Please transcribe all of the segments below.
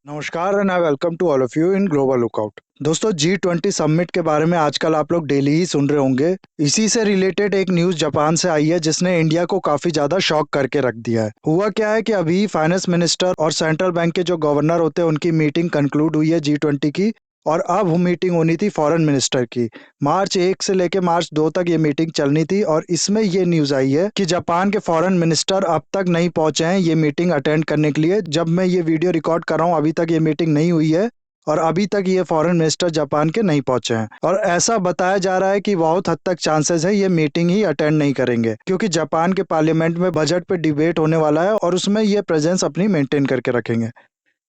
नमस्कार and I welcome to all of you in global lookout. दोस्तों, G20 summit के बारे में आजकल आप लोग डेली ही सुन रहे होंगे। इसी से रिलेटेड एक न्यूज़ जापान से आई है जिसने इंडिया को काफ़ी ज़्यादा शॉक करके रख दिया है। हुआ क्या है कि अभी फाइनेंस मिनिस्टर और सेंट्रल बैंक के जो गवर्नर होते हैं उनकी मीटिंग कंक्लूड हुई है G20 की। और अब मीटिंग होनी थी फॉरेन मिनिस्टर की। मार्च 1 से लेकर मार्च 2 तक ये मीटिंग चलनी थी और इसमें ये न्यूज़ आई है कि जापान के फॉरेन मिनिस्टर अब तक नहीं पहुंचे हैं ये मीटिंग अटेंड करने के लिए। जब मैं ये वीडियो रिकॉर्ड कर रहा हूँ अभी तक ये मीटिंग नहीं हुई है और अभी तक ये फॉरेन मिनिस्टर जापान के नहीं पहुंचे हैं। और ऐसा बताया जा रहा है कि बहुत हद तक चांसेस है ये मीटिंग ही अटेंड नहीं करेंगे, क्योंकि जापान के पार्लियामेंट में बजट पे डिबेट होने वाला है और उसमें ये प्रेजेंस अपनी मेंटेन करके रखेंगे।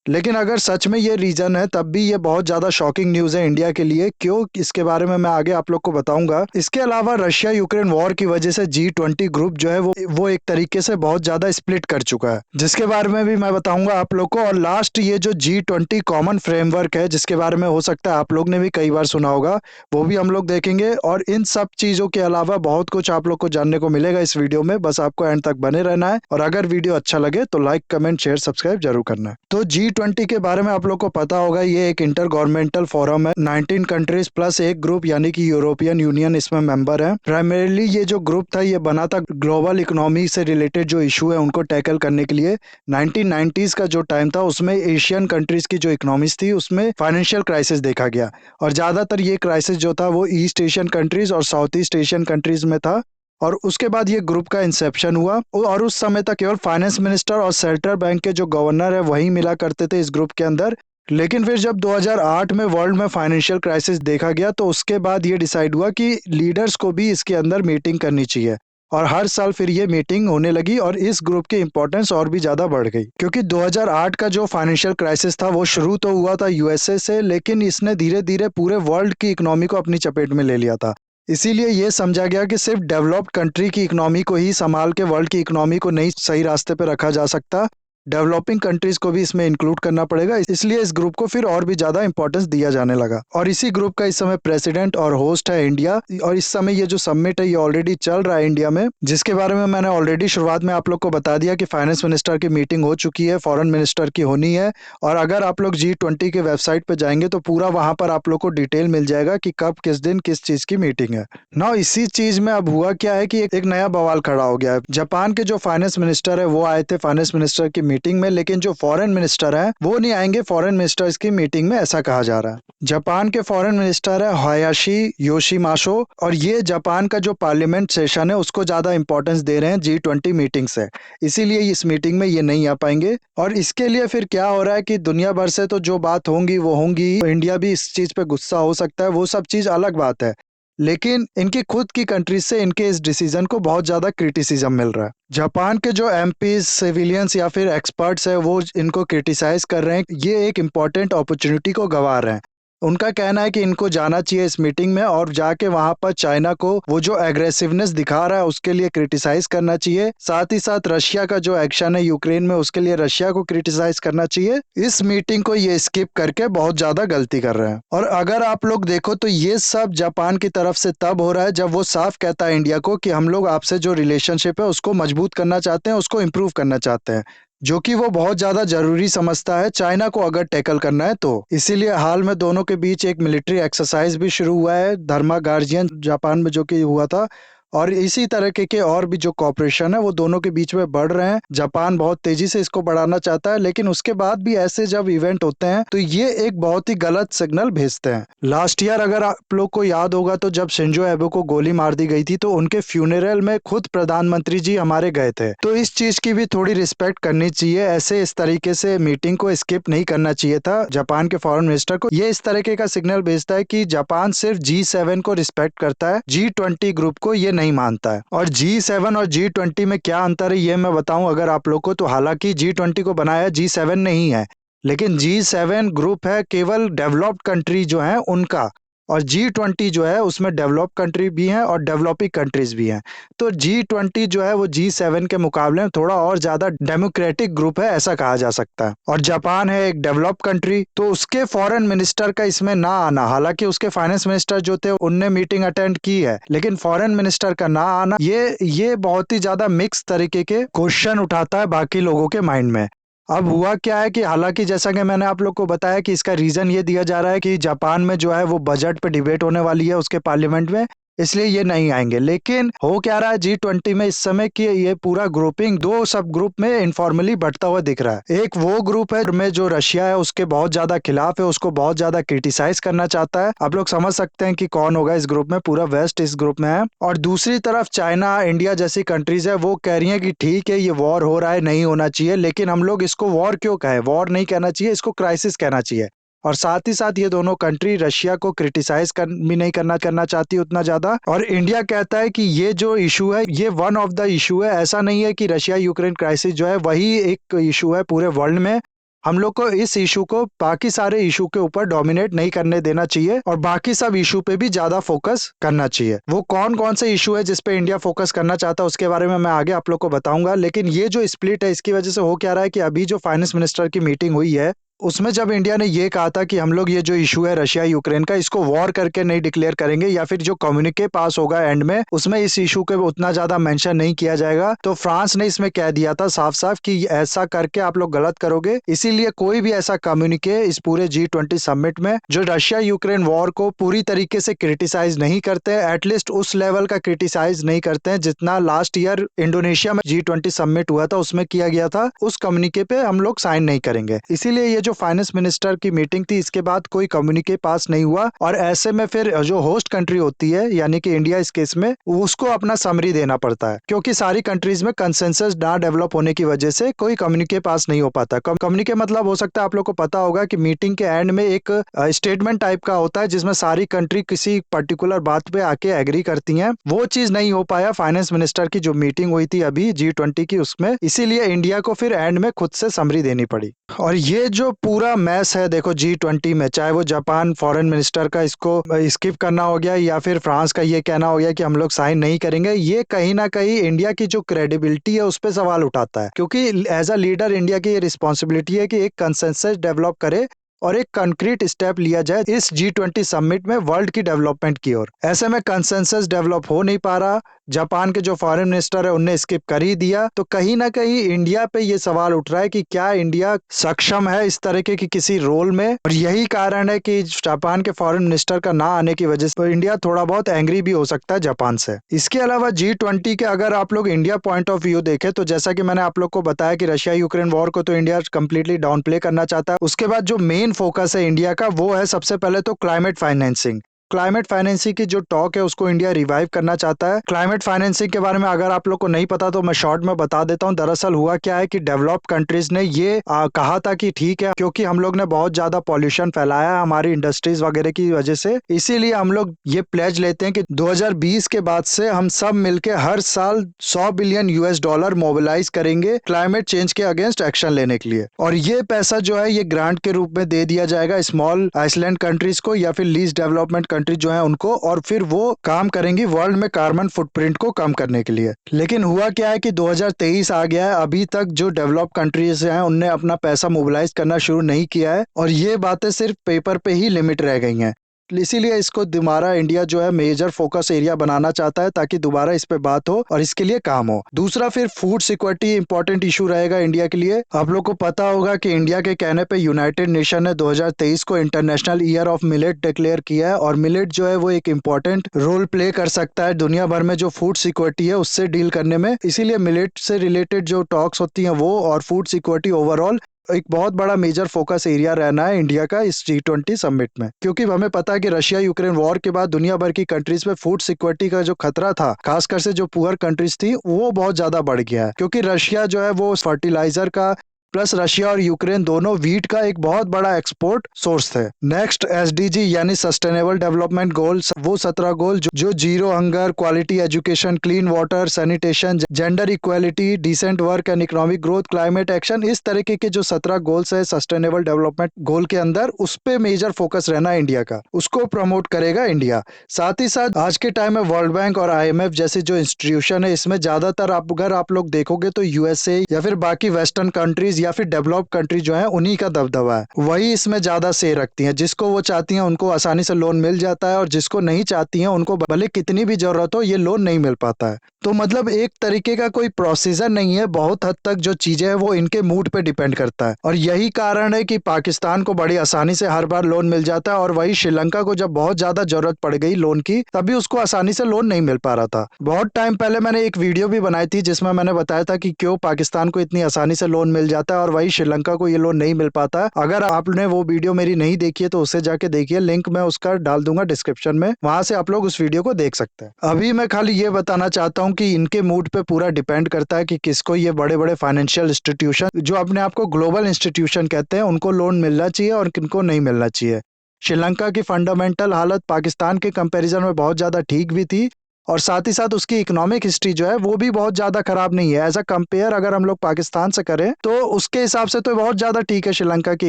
लेकिन अगर सच में ये रीजन है तब भी ये बहुत ज्यादा शॉकिंग न्यूज है इंडिया के लिए। क्यों, इसके बारे में मैं आगे आप लोग को बताऊंगा। इसके अलावा रशिया यूक्रेन वॉर की वजह से G20 ग्रुप जो है वो एक तरीके से बहुत ज्यादा स्प्लिट कर चुका है, जिसके बारे में भी मैं बताऊंगा आप लोग को। और लास्ट ये जो G20 कॉमन फ्रेमवर्क है जिसके बारे में हो सकता है आप लोग ने भी कई बार सुना होगा, वो भी हम लोग देखेंगे। और इन सब चीजों के अलावा बहुत कुछ आप लोग को जानने को मिलेगा इस वीडियो में। बस आपको एंड तक बने रहना है और अगर वीडियो अच्छा लगे तो लाइक कमेंट शेयर सब्सक्राइब जरूर करना है। तो G20 के बारे में आप लोग को पता होगा, ये एक इंटर गवर्नमेंटल फोरम है। 19 कंट्रीज प्लस एक ग्रुप यानी कि यूरोपियन यूनियन इसमें मेंबर है। प्राइमरीली ये जो ग्रुप था ये बना था ग्लोबल इकोनॉमी से रिलेटेड जो इशू है उनको टैकल करने के लिए। 1990s का जो टाइम था उसमें एशियन कंट्रीज की जो इकोनॉमीज थी उसमें फाइनेंशियल क्राइसिस देखा गया और ज्यादातर ये क्राइसिस जो था वो ईस्ट एशियन कंट्रीज और साउथ ईस्ट एशियन कंट्रीज में था। और उसके बाद ये ग्रुप का इंसेप्शन हुआ और उस समय तक केवल फाइनेंस मिनिस्टर और सेंट्रल बैंक के जो गवर्नर है वही मिला करते थे इस ग्रुप के अंदर। लेकिन फिर जब 2008 में वर्ल्ड में फाइनेंशियल क्राइसिस देखा गया तो उसके बाद ये डिसाइड हुआ कि लीडर्स को भी इसके अंदर मीटिंग करनी चाहिए। और हर साल फिर ये मीटिंग होने लगी और इस ग्रुप की इंपॉर्टेंस और भी ज्यादा बढ़ गई, क्योंकि 2008 का जो फाइनेंशियल क्राइसिस था वो शुरू तो हुआ था यूएसए से, लेकिन इसने धीरे धीरे पूरे वर्ल्ड की इकोनॉमी को अपनी चपेट में ले लिया था। इसीलिए ये समझा गया कि सिर्फ डेवलप्ड कंट्री की इकोनॉमी को ही संभाल के वर्ल्ड की इकोनॉमी को नहीं सही रास्ते पे रखा जा सकता, डेवलपिंग कंट्रीज को भी इसमें इंक्लूड करना पड़ेगा। इसलिए इस ग्रुप को फिर और भी ज्यादा इंपॉर्टेंस दिया जाने लगा और इसी ग्रुप का इस समय प्रेसिडेंट और होस्ट है इंडिया। और इस समय ये जो समिट है ये ऑलरेडी चल रहा है इंडिया में, जिसके बारे में मैंने ऑलरेडी शुरुआत में आप लोग को बता दिया कि फाइनेंस मिनिस्टर की मीटिंग हो चुकी है, फॉरेन मिनिस्टर की होनी है। और अगर आप लोग G20 के वेबसाइट पे जाएंगे तो पूरा वहां पर आप लोग को डिटेल मिल जाएगा कि कब किस दिन किस चीज की मीटिंग है ना। इसी चीज में अब हुआ क्या है कि एक नया बवाल खड़ा हो गया है। जापान के जो फाइनेंस मिनिस्टर है वो आए थे फाइनेंस मिनिस्टर की मीटिंग में, लेकिन जो फॉरेन मिनिस्टर है वो नहीं आएंगे फॉरेन मिनिस्टर्स की मीटिंग में, ऐसा कहा जा रहा है। जापान के फॉरेन मिनिस्टर है हायाशी योशिमाशो और ये जापान का जो पार्लियामेंट सेशन है उसको ज्यादा इंपॉर्टेंस दे रहे हैं G20 मीटिंग से, इसीलिए इस मीटिंग में ये नहीं आ पाएंगे। और इसके लिए फिर क्या हो रहा है कि दुनिया भर से तो जो बात होंगी वो होंगी, इंडिया भी इस चीज पे गुस्सा हो सकता है, वो सब चीज अलग बात है। लेकिन इनकी खुद की कंट्री से इनके इस डिसीजन को बहुत ज्यादा क्रिटिसिज्म मिल रहा है। जापान के जो एमपीज सिविलियंस या फिर एक्सपर्ट्स है वो इनको क्रिटिसाइज कर रहे हैं, ये एक इम्पॉर्टेंट अपॉर्चुनिटी को गंवा रहे हैं। उनका कहना है कि इनको जाना चाहिए इस मीटिंग में और जाके वहां पर चाइना को वो जो एग्रेसिवनेस दिखा रहा है उसके लिए क्रिटिसाइज करना चाहिए। साथ ही साथ रशिया का जो एक्शन है यूक्रेन में उसके लिए रशिया को क्रिटिसाइज करना चाहिए। इस मीटिंग को ये स्किप करके बहुत ज्यादा गलती कर रहे हैं। और अगर आप लोग देखो तो ये सब जापान की तरफ से तब हो रहा है जब वो साफ कहता है इंडिया को कि हम लोग आपसे जो रिलेशनशिप है उसको मजबूत करना चाहते हैं, उसको इम्प्रूव करना चाहते हैं, जो कि वो बहुत ज्यादा जरूरी समझता है चाइना को अगर टैकल करना है तो। इसीलिए हाल में दोनों के बीच एक मिलिट्री एक्सरसाइज भी शुरू हुआ है धर्मा गार्जियन जापान में, जो कि हुआ था। और इसी तरह के और भी जो कॉपरेशन है वो दोनों के बीच में बढ़ रहे हैं। जापान बहुत तेजी से इसको बढ़ाना चाहता है, लेकिन उसके बाद भी ऐसे जब इवेंट होते हैं तो ये एक बहुत ही गलत सिग्नल भेजते हैं। लास्ट ईयर अगर आप लोग को याद होगा तो जब शिंजो एबे को गोली मार दी गई थी तो उनके फ्यूनरल में खुद प्रधानमंत्री जी हमारे गए थे। तो इस चीज की भी थोड़ी रिस्पेक्ट करनी चाहिए, ऐसे इस तरीके से मीटिंग को स्किप नहीं करना चाहिए था जापान के फॉरेन मिनिस्टर को। ये इस तरीके का सिग्नल भेजता है कि जापान सिर्फ G7 को रिस्पेक्ट करता है, G20 ग्रुप को ये नहीं मानता है। और G7 और G20 में क्या अंतर है ये मैं बताऊं अगर आप लोग को, तो हालांकि G20 को बनाया G7 नहीं है, लेकिन G7 ग्रुप है केवल डेवलप्ड कंट्री जो है उनका, और G20 जो है उसमें डेवलप्ड कंट्री भी हैं और डेवलपिंग कंट्रीज भी हैं। तो G20 जो है वो G7 के मुकाबले में थोड़ा और ज्यादा डेमोक्रेटिक ग्रुप है, ऐसा कहा जा सकता है। और जापान है एक डेवलप्ड कंट्री, तो उसके फॉरेन मिनिस्टर का इसमें ना आना, हालांकि उसके फाइनेंस मिनिस्टर जो थे उनने मीटिंग अटेंड की है, लेकिन फॉरेन मिनिस्टर का ना आना ये बहुत ही ज्यादा मिक्स तरीके के क्वेश्चन उठाता है बाकी लोगों के माइंड में। अब हुआ क्या है कि हालांकि जैसा कि मैंने आप लोग को बताया कि इसका रीजन ये दिया जा रहा है कि जापान में जो है वो बजट पे डिबेट होने वाली है उसके पार्लियामेंट में, इसलिए ये नहीं आएंगे। लेकिन हो क्या रहा है G20 में इस समय कि ये पूरा ग्रुपिंग दो सब ग्रुप में इनफॉर्मली बढ़ता हुआ दिख रहा है। एक वो ग्रुप है में जो रशिया है उसके बहुत ज्यादा खिलाफ है, उसको बहुत ज्यादा क्रिटिसाइज करना चाहता है। आप लोग समझ सकते हैं कि कौन होगा इस ग्रुप में, पूरा वेस्ट इस ग्रुप में है। और दूसरी तरफ चाइना, इंडिया जैसी कंट्रीज है वो कह रही है कि ठीक है ये वॉर हो रहा है, नहीं होना चाहिए, लेकिन हम लोग इसको वॉर क्यों कहें, वॉर नहीं कहना चाहिए, इसको क्राइसिस कहना चाहिए। और साथ ही साथ ये दोनों कंट्री रशिया को क्रिटिसाइज भी नहीं करना चाहती उतना ज्यादा। और इंडिया कहता है कि ये जो इशू है ये वन ऑफ द इशू है, ऐसा नहीं है कि रशिया यूक्रेन क्राइसिस जो है वही एक इशू है पूरे वर्ल्ड में। हम लोग को इस इशू को बाकी सारे इशू के ऊपर डोमिनेट नहीं करने देना चाहिए और बाकी सब इशू पे भी ज्यादा फोकस करना चाहिए। वो कौन कौन से इशू है जिसपे इंडिया फोकस करना चाहता है उसके बारे में मैं आगे आप लोग को बताऊंगा। लेकिन ये जो स्प्लिट है इसकी वजह से हो क्या रहा है कि अभी जो फाइनेंस मिनिस्टर की मीटिंग हुई है उसमें जब इंडिया ने ये कहा था कि हम लोग ये जो इशू है रशिया यूक्रेन का इसको वॉर करके नहीं डिक्लेयर करेंगे, या फिर जो कम्युनिके पास होगा एंड में उसमें इस इशू के उतना ज्यादा मेंशन नहीं किया जाएगा, तो फ्रांस ने इसमें कह दिया था साफ साफ कि ऐसा करके आप लोग गलत करोगे। इसीलिए कोई भी ऐसा कम्युनिके इस पूरे G20 समिट में जो रशिया यूक्रेन वॉर को पूरी तरीके से क्रिटिसाइज नहीं करते, एटलीस्ट उस लेवल का क्रिटिसाइज नहीं करते हैं जितना लास्ट ईयर इंडोनेशिया में G20 समिट हुआ था उसमें किया गया था, उस कम्युनिके पे हम लोग साइन नहीं करेंगे। इसीलिए ये जो फाइनेंस मिनिस्टर की मीटिंग थी इसके बाद कोई कम्युनिके पास नहीं हुआ, और ऐसे में फिर जो होस्ट कंट्री होती है यानी कि इंडिया इस केस में, उसको अपना समरी देना पड़ता है, क्योंकि सारी कंट्रीज में कंसेंसस ना डेवलप होने की वजह से कोई कम्युनिके पास नहीं हो पाता। कम्युनिके मतलब हो सकता है आप लोग को पता होगा कि मीटिंग के एंड में एक स्टेटमेंट टाइप का होता है जिसमें सारी कंट्री किसी पर्टिकुलर बात पे आके एग्री करती हैं। वो चीज नहीं हो पाया फाइनेंस मिनिस्टर की जो मीटिंग हुई थी अभी G20 की उसमें, इसीलिए इंडिया को फिर एंड में खुद से समरी देनी पड़ी। और ये जो पूरा मैस है देखो G20 में, चाहे वो जापान फॉरेन मिनिस्टर का इसको स्किप करना हो गया या फिर फ्रांस का ये कहना हो गया कि हम लोग साइन नहीं करेंगे, ये कहीं ना कहीं इंडिया की जो क्रेडिबिलिटी है उस पर सवाल उठाता है, क्योंकि एज अ लीडर इंडिया की ये रिस्पॉन्सिबिलिटी है कि एक कंसेंसस डेवलप करे और एक कंक्रीट स्टेप लिया जाए इस G20 समिट में वर्ल्ड की डेवलपमेंट की ओर। ऐसे में कंसेंसस डेवलप हो नहीं पा रहा, जापान के जो फॉरेन मिनिस्टर है उनने स्किप कर ही दिया, तो कहीं ना कहीं इंडिया पे ये सवाल उठ रहा है कि क्या इंडिया सक्षम है इस तरीके की किसी रोल में। और यही कारण है कि जापान के फॉरेन मिनिस्टर का ना आने की वजह से इंडिया थोड़ा बहुत एंग्री भी हो सकता है जापान से। इसके अलावा G20 के अगर आप लोग इंडिया पॉइंट ऑफ व्यू देखें तो जैसा कि मैंने आप लोग को बताया कि रशिया यूक्रेन वॉर को तो इंडिया कंप्लीटली डाउन प्ले करना चाहता है। उसके बाद जो मेन फोकस है इंडिया का वो है सबसे पहले तो क्लाइमेट फाइनेंसिंग। क्लाइमेट फाइनेंसिंग की जो टॉक है उसको इंडिया रिवाइव करना चाहता है। क्लाइमेट फाइनेंसिंग के बारे में अगर आप लोग को नहीं पता तो मैं शॉर्ट में बता देता हूँ। दरअसल हुआ क्या है कि डेवलप्ड कंट्रीज ने ये कहा था कि ठीक है क्योंकि हम लोग ने बहुत ज्यादा पॉल्यूशन फैलाया है हमारी इंडस्ट्रीज वगैरह की वजह से, इसीलिए हम लोग ये प्लेज लेते हैं कि 2020 के बाद से हम सब मिलके हर साल $100 बिलियन मोबिलाइज करेंगे क्लाइमेट चेंज के अगेंस्ट एक्शन लेने के लिए। और ये पैसा जो है ये ग्रांट के रूप में दे दिया जाएगा स्मॉल आइसलैंड कंट्रीज को या फिर लीस्ट डेवलपमेंट कंट्री जो है उनको, और फिर वो काम करेंगी वर्ल्ड में कार्बन फुटप्रिंट को कम करने के लिए। लेकिन हुआ क्या है कि 2023 आ गया है, अभी तक जो डेवलप कंट्रीज हैं उनने अपना पैसा मोबिलाइज करना शुरू नहीं किया है, और ये बातें सिर्फ पेपर पे ही लिमिट रह गई हैं। इसीलिए इसको दोबारा इंडिया जो है मेजर फोकस एरिया बनाना चाहता है ताकि दोबारा इस पे बात हो और इसके लिए काम हो। दूसरा फिर फूड सिक्योरिटी इंपॉर्टेंट इशू रहेगा इंडिया के लिए। आप लोग को पता होगा कि इंडिया के कहने पे यूनाइटेड नेशन ने 2023 को international year of millet declare किया है, और मिलेट जो है वो एक इंपॉर्टेंट रोल प्ले कर सकता है दुनिया भर में जो फूड सिक्योरिटी है उससे डील करने में। इसीलिए मिलेट से रिलेटेड जो टॉक्स होती हैं वो और फूड सिक्योरिटी ओवरऑल एक बहुत बड़ा मेजर फोकस एरिया रहना है इंडिया का इस G20 समिट में, क्योंकि हमें पता है कि रशिया यूक्रेन वॉर के बाद दुनिया भर की कंट्रीज में फूड सिक्योरिटी का जो खतरा था खासकर से जो पुअर कंट्रीज थी वो बहुत ज्यादा बढ़ गया है, क्योंकि रशिया जो है वो फर्टिलाइजर का प्लस रशिया और यूक्रेन दोनों वीट का एक बहुत बड़ा एक्सपोर्ट सोर्स थे। नेक्स्ट SDG यानी सस्टेनेबल डेवलपमेंट गोल्स, वो 17 गोल जो zero hunger, quality education, clean water, sanitation, gender equality, decent work and economic growth, climate action, इस तरीके के जो 17 गोल्स है सस्टेनेबल डेवलपमेंट गोल के अंदर, उस पे मेजर फोकस रहना है इंडिया का, उसको प्रमोट करेगा इंडिया। साथ ही साथ आज के टाइम में वर्ल्ड बैंक और IMF जैसे जो इंस्टीट्यूशन है इसमें ज्यादातर अगर आप लोग देखोगे तो USA या फिर बाकी वेस्टर्न कंट्रीज कंट्रीज या फिर डेवलप्ड कंट्री जो है उन्हीं का दबदबा है, वही इसमें ज्यादा से रखती हैं। जिसको वो चाहती हैं उनको आसानी से लोन मिल जाता है और जिसको नहीं चाहती हैं उनको भले कितनी भी जरूरत हो ये लोन नहीं मिल पाता है। तो मतलब एक तरीके का कोई प्रोसीजर नहीं है, बहुत हद तक जो चीजें हैं वो इनके मूड पे डिपेंड करता है। और यही कारण है कि पाकिस्तान को बड़ी आसानी से हर बार लोन मिल जाता है और वही श्रीलंका को जब बहुत ज्यादा जरूरत पड़ गई लोन की तभी उसको आसानी से लोन नहीं मिल पा रहा था। बहुत टाइम पहले मैंने एक वीडियो भी बनाई थी जिसमें मैंने बताया था कि क्यों पाकिस्तान को इतनी आसानी से लोन मिल जाता है और वही श्रीलंका को ये लोन नहीं मिल पाता है। अगर आपने वो वीडियो मेरी नहीं देखी है तो उससे जाके देखिए, लिंक मैं उसका डाल दूंगा डिस्क्रिप्शन में, वहां से आप लोग उस वीडियो को देख सकते हैं। अभी मैं खाली ये बताना चाहता हूँ कि इनके मूड पे पूरा डिपेंड करता है कि किसको ये बड़े बड़े फाइनेंशियल इंस्टीट्यूशन जो अपने आप को ग्लोबल इंस्टीट्यूशन कहते हैं उनको लोन मिलना चाहिए और किनको नहीं मिलना चाहिए। श्रीलंका की फंडामेंटल हालत पाकिस्तान के कंपैरिजन में बहुत ज़्यादा ठीक भी थी और साथ ही साथ उसकी इकोनॉमिक हिस्ट्री जो है वो भी बहुत ज़्यादा खराब नहीं है। एज अ कंपेयर अगर हम लोग पाकिस्तान से करें तो उसके हिसाब से तो बहुत ज़्यादा ठीक है श्रीलंका की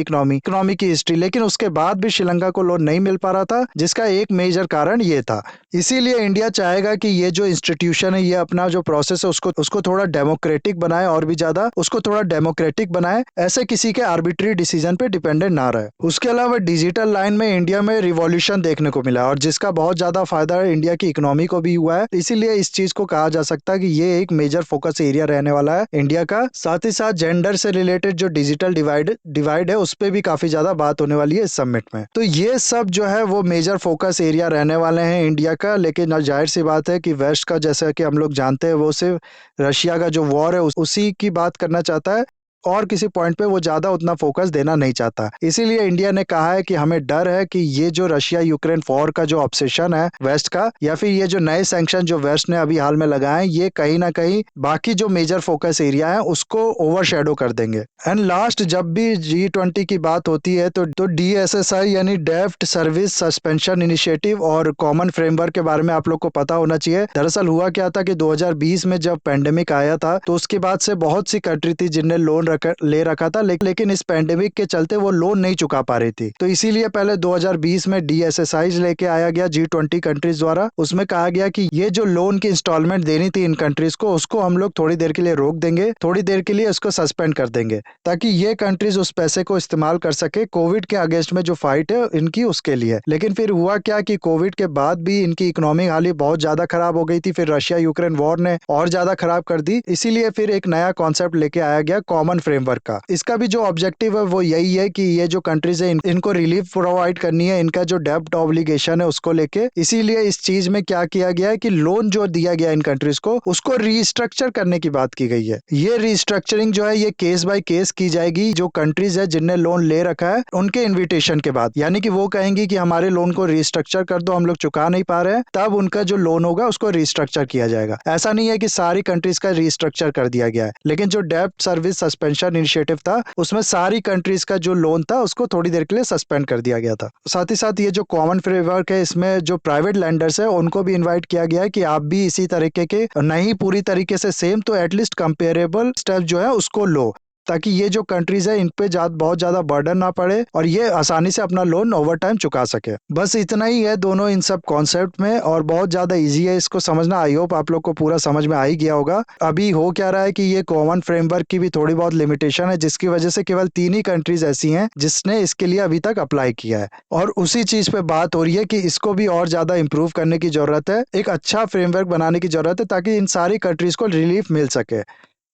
इकोनॉमी की हिस्ट्री, लेकिन उसके बाद भी श्रीलंका को लोन नहीं मिल पा रहा था जिसका एक मेजर कारण ये था। इसीलिए इंडिया चाहेगा कि ये जो इंस्टीट्यूशन है ये अपना जो प्रोसेस है उसको थोड़ा डेमोक्रेटिक बनाए और भी ज़्यादा उसको थोड़ा डेमोक्रेटिक बनाए, ऐसे किसी के आर्बिट्री डिसीजन पे डिपेंडेंट ना रहे। उसके अलावा डिजिटल लाइन में इंडिया में रिवॉल्यूशन देखने को मिला और जिसका बहुत ज़्यादा फायदा इंडिया की इकोनॉमी को भी हुआ है। इसीलिए इस चीज को कहा जा सकता है कि ये एक मेजर फोकस एरिया रहने वाला है इंडिया का। साथ ही साथ जेंडर से रिलेटेड जो डिजिटल डिवाइड है उस पर भी काफी ज्यादा बात होने वाली है इस समिट में। तो ये सब जो है वो मेजर फोकस एरिया रहने वाले हैं इंडिया का। लेकिन जाहिर सी बात है कि वेस्ट का, जैसा कि हम लोग जानते हैं, वो सिर्फ रशिया का जो वॉर है उसी की बात करना चाहता है और किसी पॉइंट पे वो ज्यादा उतना फोकस देना नहीं चाहता। इसीलिए इंडिया ने कहा है कि हमें डर है कि ये जो रशिया यूक्रेन वॉर का जो ऑब्सेशन है वेस्ट का, या फिर ये जो नए सैंक्शन जो वेस्ट ने अभी हाल में लगाए ये कहीं ना कहीं बाकी जो मेजर फोकस एरिया है उसको ओवरशैडो कर देंगे। एंड लास्ट, जब भी G20 की बात होती है तो DSSI यानी डेफ्ट सर्विस सस्पेंशन इनिशिएटिव और कॉमन फ्रेमवर्क के बारे में आप लोग को पता होना चाहिए। दरअसल हुआ क्या था कि 2020 में जब पेंडेमिक आया था तो उसके बाद से बहुत सी कंट्री थी जिनने लोन ले रखा था, लेकिन इस पेंडेमिक के चलते वो लोन नहीं चुका पा रही थी। तो इसीलिए पहले 2020 में DSSI लेके आया गया G20 कंट्रीज द्वारा। उसमें कहा गया कि ये जो लोन की इंस्टॉलमेंट देनी थी इन कंट्रीज को उसको हम लोग थोड़ी देर के लिए रोक देंगे, थोड़ी देर के लिए उसको सस्पेंड कर देंगे ताकि ये कंट्रीज उस पैसे को इस्तेमाल कर सके कोविड के अगेंस्ट में जो फाइट है इनकी उसके लिए। लेकिन फिर हुआ क्या कि कोविड के बाद भी इनकी इकोनॉमिक हालत बहुत ज्यादा खराब हो गई थी, फिर रशिया यूक्रेन वॉर ने और ज्यादा खराब कर दी। इसीलिए फिर एक नया कॉन्सेप्ट लेके आया गया कॉमन फ्रेमवर्क का। इसका भी जो ऑब्जेक्टिव है वो यही है कि ये जो कंट्रीज है इनको रिलीफ प्रोवाइड करनी है इनका जो डेब्ट ऑब्लिगेशन है उसको लेके। इसीलिए इस चीज में क्या किया गया है कि लोन जो दिया गया इन कंट्रीज को उसको रीस्ट्रक्चर करने की बात की गई है। ये रीस्ट्रक्चरिंग जो है ये केस बाय केस की जाएगी। जो कंट्रीज है जिनने लोन ले रखा है उनके इन्विटेशन के बाद, यानी कि वो कहेंगी कि हमारे लोन को रीस्ट्रक्चर कर दो, हम लोग चुका नहीं पा रहे हैं, तब उनका जो लोन होगा उसको रीस्ट्रक्चर किया जाएगा। ऐसा नहीं है कि सारी कंट्रीज का रीस्ट्रक्चर कर दिया गया है, लेकिन जो डेब्ट सर्विस सस्पेंशन इनिशिएटिव था उसमें सारी कंट्रीज का जो लोन था उसको थोड़ी देर के लिए सस्पेंड कर दिया गया था। साथ ही साथ ये जो कॉमन फ्रेमवर्क है इसमें जो प्राइवेट लैंडर्स है उनको भी इन्वाइट किया गया है कि आप भी इसी तरीके के, नहीं पूरी तरीके से सेम तो एटलीस्ट कंपेरेबल स्टेप जो है उसको लो, ताकि ये जो कंट्रीज है इन पे बहुत ज्यादा बर्डन ना पड़े और ये आसानी से अपना लोन ओवर टाइम चुका सके। बस इतना ही है दोनों इन सब कॉन्सेप्ट में और बहुत ज्यादा इजी है इसको समझना। आई होप आप लोग को पूरा समझ में आ ही गया होगा। अभी हो क्या रहा है कि ये कॉमन फ्रेमवर्क की भी थोड़ी बहुत लिमिटेशन है जिसकी वजह से केवल 3 ही कंट्रीज ऐसी हैं जिसने इसके लिए अभी तक अप्लाई किया है और उसी चीज पे बात हो रही है कि इसको भी और ज्यादा इंप्रूव करने की जरूरत है, एक अच्छा फ्रेमवर्क बनाने की जरूरत है ताकि इन सारी कंट्रीज को रिलीफ मिल सके।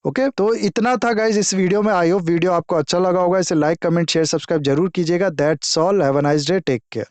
ओके, तो इतना था गाइज इस वीडियो में। आई होप वीडियो आपको अच्छा लगा होगा। इसे लाइक कमेंट शेयर सब्सक्राइब जरूर कीजिएगा। That's all, have a nice day, take care.